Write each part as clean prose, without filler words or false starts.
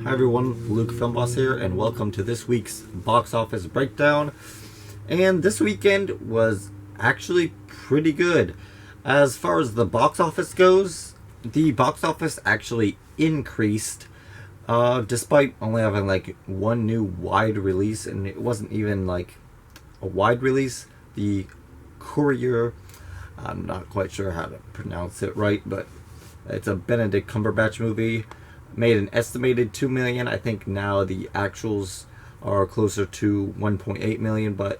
Hi everyone, Luke Filmboss here, and welcome to this week's box office breakdown. And this weekend was actually pretty good. As far as the box office goes, the box office actually increased, despite only having like one new wide release, and it wasn't even like a wide release. The Courier, I'm not quite sure how to pronounce it right, but it's a Benedict Cumberbatch movie. Made an estimated 2 million. I think now the actuals are closer to 1.8 million, but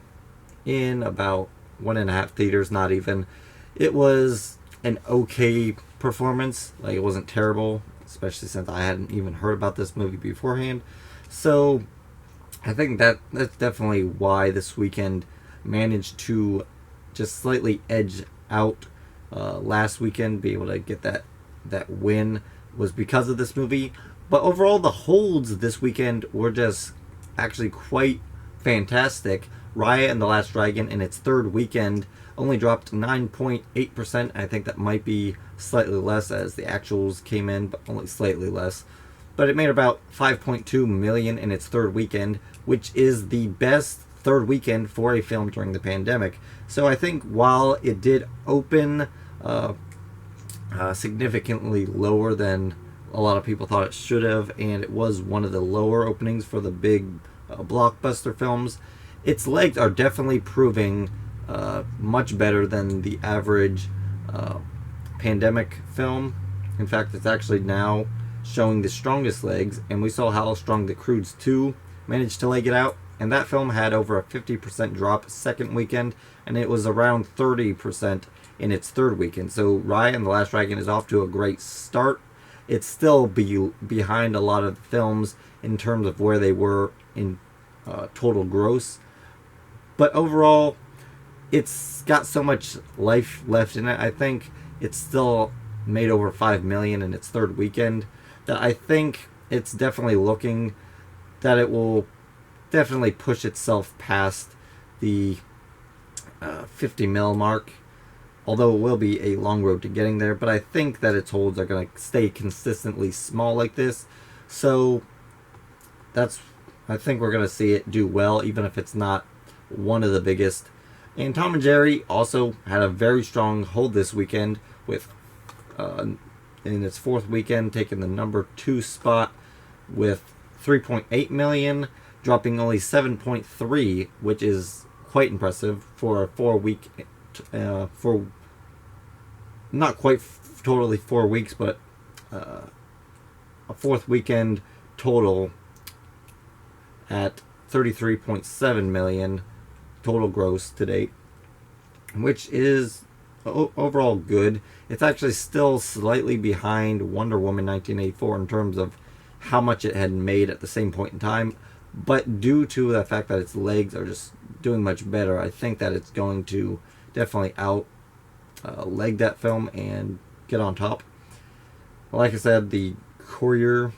in about 1.5 theaters, not even. It was an okay performance. Like, it wasn't terrible, especially since I hadn't even heard about this movie beforehand. So I think that's definitely why this weekend managed to just slightly edge out last weekend, be able to get that win was because of this movie. But overall, the holds this weekend were just actually quite fantastic. Raya and the Last Dragon in its third weekend only dropped 9.8%. I think that might be slightly less as the actuals came in, but only slightly less. But it made about 5.2 million in its third weekend, which is the best third weekend for a film during the pandemic. So I think while it did open significantly lower than a lot of people thought it should have, and it was one of the lower openings for the big blockbuster films, its legs are definitely proving much better than the average pandemic film. In fact, it's actually now showing the strongest legs, and we saw how strong The Croods 2 managed to leg it out, and that film had over a 50% drop second weekend, and it was around 30% in its third weekend. So Raya and the Last Dragon is off to a great start. It's still behind a lot of films in terms of where they were in total gross. But overall, it's got so much life left in it. I think it's still made over 5 million in its third weekend, that I think it's definitely looking that it will definitely push itself past the 50 mil mark. Although it will be a long road to getting there, but I think that its holds are going to stay consistently small like this. So I think we're going to see it do well, even if it's not one of the biggest. And Tom and Jerry also had a very strong hold this weekend, with in its fourth weekend taking the number 2 spot with 3.8 million, dropping only 7.3, which is quite impressive for a 4-week. For not quite totally 4 weeks, but a fourth weekend total at 33.7 million total gross to date, which is overall good. It's actually still slightly behind Wonder Woman 1984 in terms of how much it had made at the same point in time, but due to the fact that its legs are just doing much better, I think that it's going to definitely out leg that film and get on top. Like I said, the Courier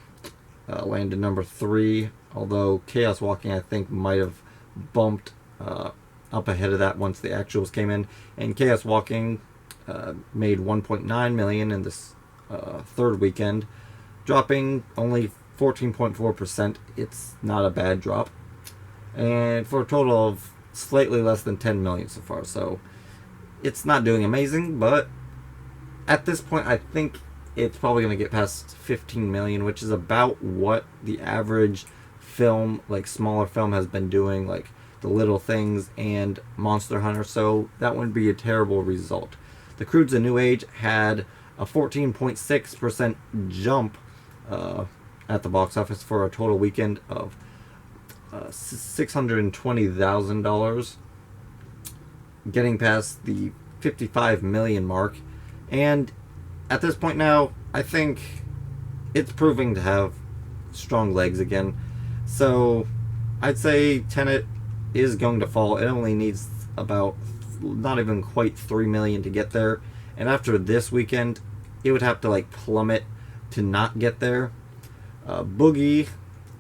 landed number 3, although Chaos Walking I think might have bumped up ahead of that once the actuals came in. And Chaos Walking made 1.9 million in this third weekend, dropping only 14.4%. It's not a bad drop, and for a total of slightly less than 10 million so far. So it's not doing amazing, but at this point I think it's probably going to get past 15 million, which is about what the average film, like smaller film, has been doing, like The Little Things and Monster Hunter. So that wouldn't be a terrible result. The Croods: A New Age had a 14.6% jump at the box office for a total weekend of $620,000, getting past the 55 million mark. And at this point now, I think it's proving to have strong legs again. So I'd say Tenet is going to fall. It only needs about not even quite 3 million to get there, and after this weekend it would have to like plummet to not get there. Boogie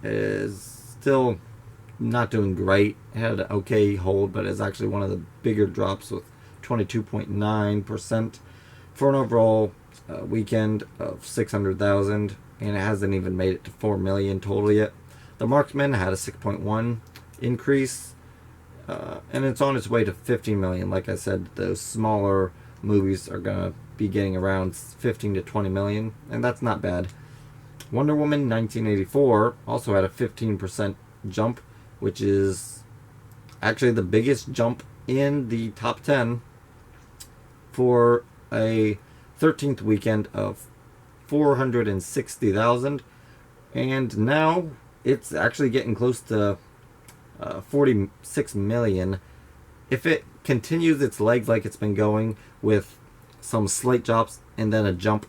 is still not doing great. It had an okay hold, but is actually one of the bigger drops with 22.9% for an overall weekend of 600,000. and it hasn't even made it to 4 million total yet. The Marksman had a 6.1 increase, and it's on its way to 15 million. Like I said, those smaller movies are gonna be getting around 15 to 20 million, and that's not bad. Wonder Woman 1984 also had a 15% jump, which is actually the biggest jump in the top 10 for a 13th weekend of 460,000, and now it's actually getting close to 46 million. If it continues its legs like it's been going with some slight drops and then a jump,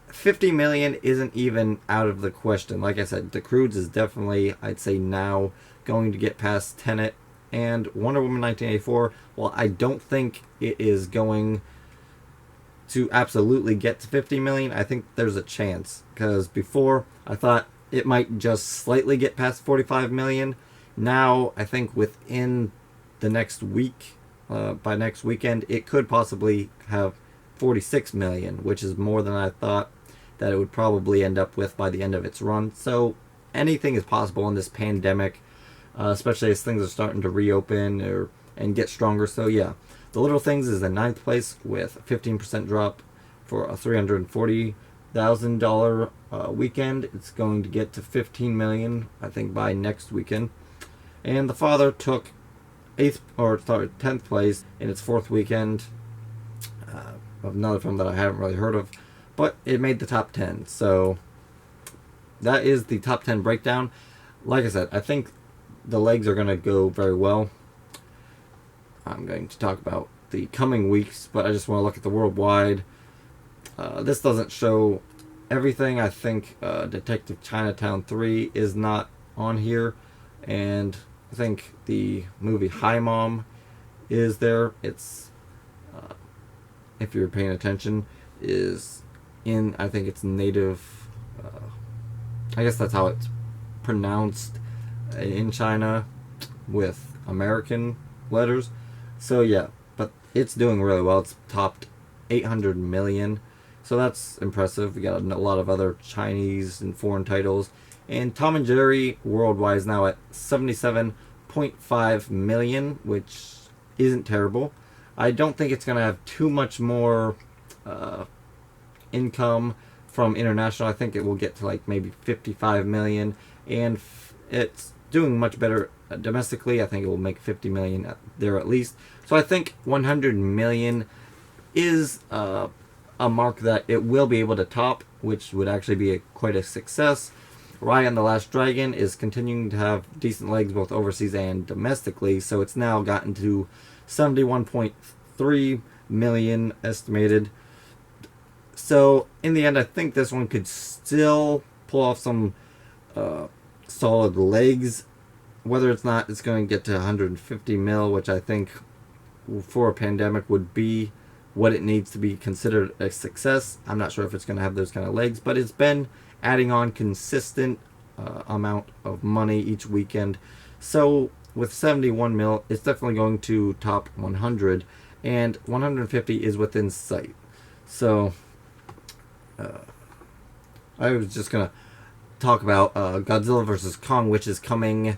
50 million isn't even out of the question. Like I said, The Croods is definitely, I'd say now, going to get past Tenet. And Wonder Woman 1984, well, I don't think it is going to absolutely get to 50 million. I think there's a chance, because before I thought it might just slightly get past 45 million. Now I think within the next week, by next weekend, it could possibly have 46 million, which is more than I thought that it would probably end up with by the end of its run. So anything is possible in this pandemic, especially as things are starting to reopen and get stronger. So yeah, The Little Things is in 9th place with a 15% drop for a $340,000 weekend. It's going to get to 15 million, I think, by next weekend. And The Father took 10th place in its 4th weekend of another film that I haven't really heard of, but it made the top 10. So that is the top 10 breakdown. Like I said, I think the legs are going to go very well. I'm going to talk about the coming weeks, but I just want to look at the worldwide. This doesn't show everything. I think Detective Chinatown 3 is not on here, and I think the movie Hi Mom is there. It's, if you're paying attention, is in, I think it's native, I guess that's how it's pronounced in China with American letters. So yeah, but it's doing really well. It's topped 800 million. So that's impressive. We got a lot of other Chinese and foreign titles. And Tom and Jerry worldwide is now at 77.5 million, which isn't terrible. I don't think it's going to have too much more income from international. I think it will get to like maybe 55 million. And it's doing much better domestically. I think it will make 50 million there at least. So I think 100 million is a mark that it will be able to top, which would actually be quite a success. Raya and the Last Dragon is continuing to have decent legs both overseas and domestically, so it's now gotten to 71.3 million estimated. So in the end, I think this one could still pull off some solid legs. Whether it's not, it's going to get to 150 mil, which I think for a pandemic would be what it needs to be considered a success. I'm not sure if it's going to have those kind of legs, but it's been adding on consistent amount of money each weekend. So with 71 mil, it's definitely going to top 100, and 150 is within sight. So I was just going to talk about Godzilla vs. Kong, which is coming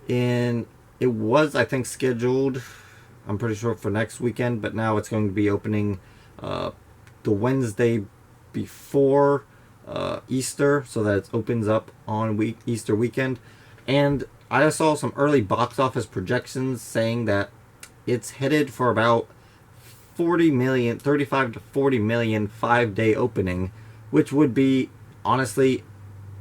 in. It was, I think, scheduled, I'm pretty sure, for next weekend, but now it's going to be opening the Wednesday before Easter, so that it opens up on Easter weekend. And I saw some early box office projections saying that it's headed for about 40 million, 35 to 40 million 5-day opening, which would be honestly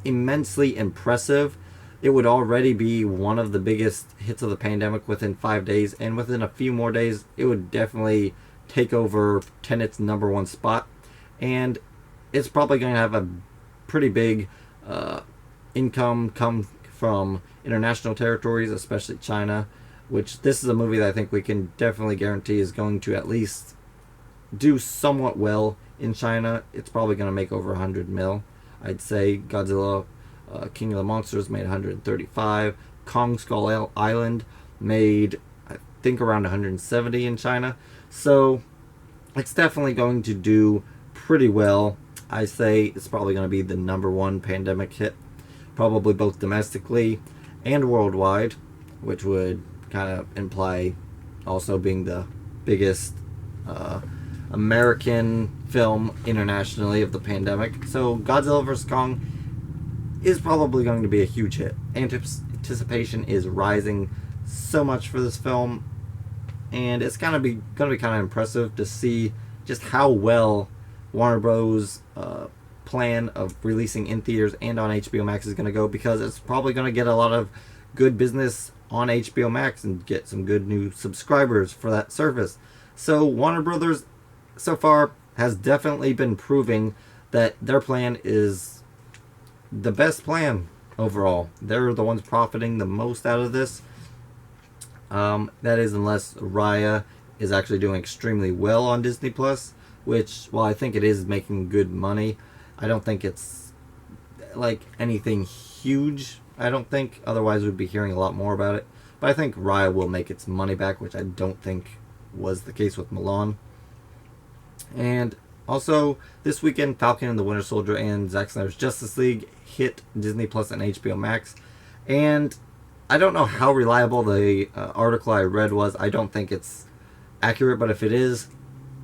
immensely impressive. It would already be one of the biggest hits of the pandemic within 5 days, and within a few more days, it would definitely take over Tenet's #1 spot. And it's probably going to have a pretty big income come from international territories, especially China, which this is a movie that I think we can definitely guarantee is going to at least do somewhat well in China. It's probably going to make over 100 mil. I'd say Godzilla King of the Monsters made 135. Kong Skull Island made, I think, around 170 in China. So it's definitely going to do pretty well. I say it's probably going to be the #1 pandemic hit, probably both domestically and worldwide, which would kind of imply also being the biggest American film internationally of the pandemic. So Godzilla vs. Kong is probably going to be a huge hit. Anticipation is rising so much for this film, and it's going to be kind of impressive to see just how well Warner Bros. Plan of releasing in theaters and on HBO Max is going to go, because it's probably going to get a lot of good business on HBO Max and get some good new subscribers for that service. So Warner Brothers so far has definitely been proving that their plan is the best plan overall. They're the ones profiting the most out of this. That is, unless Raya is actually doing extremely well on Disney Plus, which, while I think it is making good money, I don't think it's like anything huge. I don't think, otherwise we'd be hearing a lot more about it. But I think Raya will make its money back, which I don't think was the case with Mulan. And also, this weekend, Falcon and the Winter Soldier and Zack Snyder's Justice League hit Disney Plus and HBO Max. And I don't know how reliable the article I read was. I don't think it's accurate, but if it is,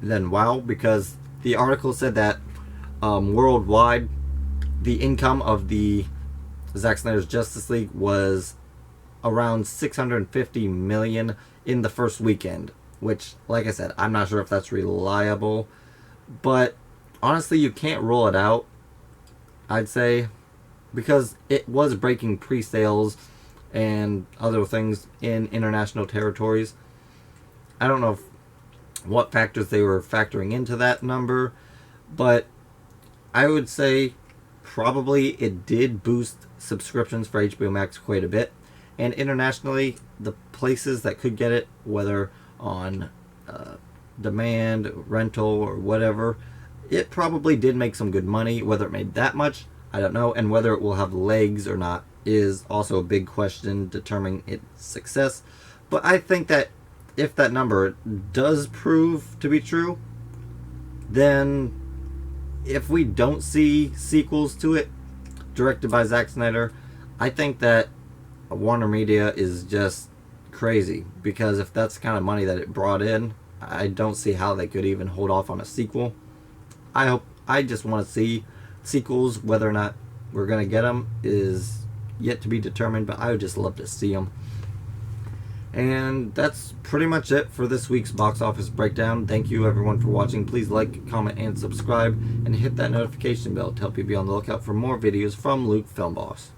then wow, because the article said that worldwide, the income of the Zack Snyder's Justice League was around $650 million in the first weekend, which, like I said, I'm not sure if that's reliable, but honestly, you can't rule it out, I'd say, because it was breaking pre-sales and other things in international territories. I don't know what factors they were factoring into that number, but I would say probably it did boost subscriptions for HBO Max quite a bit. And internationally, the places that could get it, whether on demand, rental, or whatever, it probably did make some good money. Whether it made that much, I don't know. And whether it will have legs or not is also a big question determining its success. But I think that if that number does prove to be true, then if we don't see sequels to it directed by Zack Snyder, I think that Warner Media is just crazy, because if that's the kind of money that it brought in, I don't see how they could even hold off on a sequel. I just want to see sequels. Whether or not we're going to get them is yet to be determined, but I would just love to see them. And that's pretty much it for this week's box office breakdown. Thank you everyone for watching. Please like, comment, and subscribe, and hit that notification bell to help you be on the lookout for more videos from Luke Film Boss.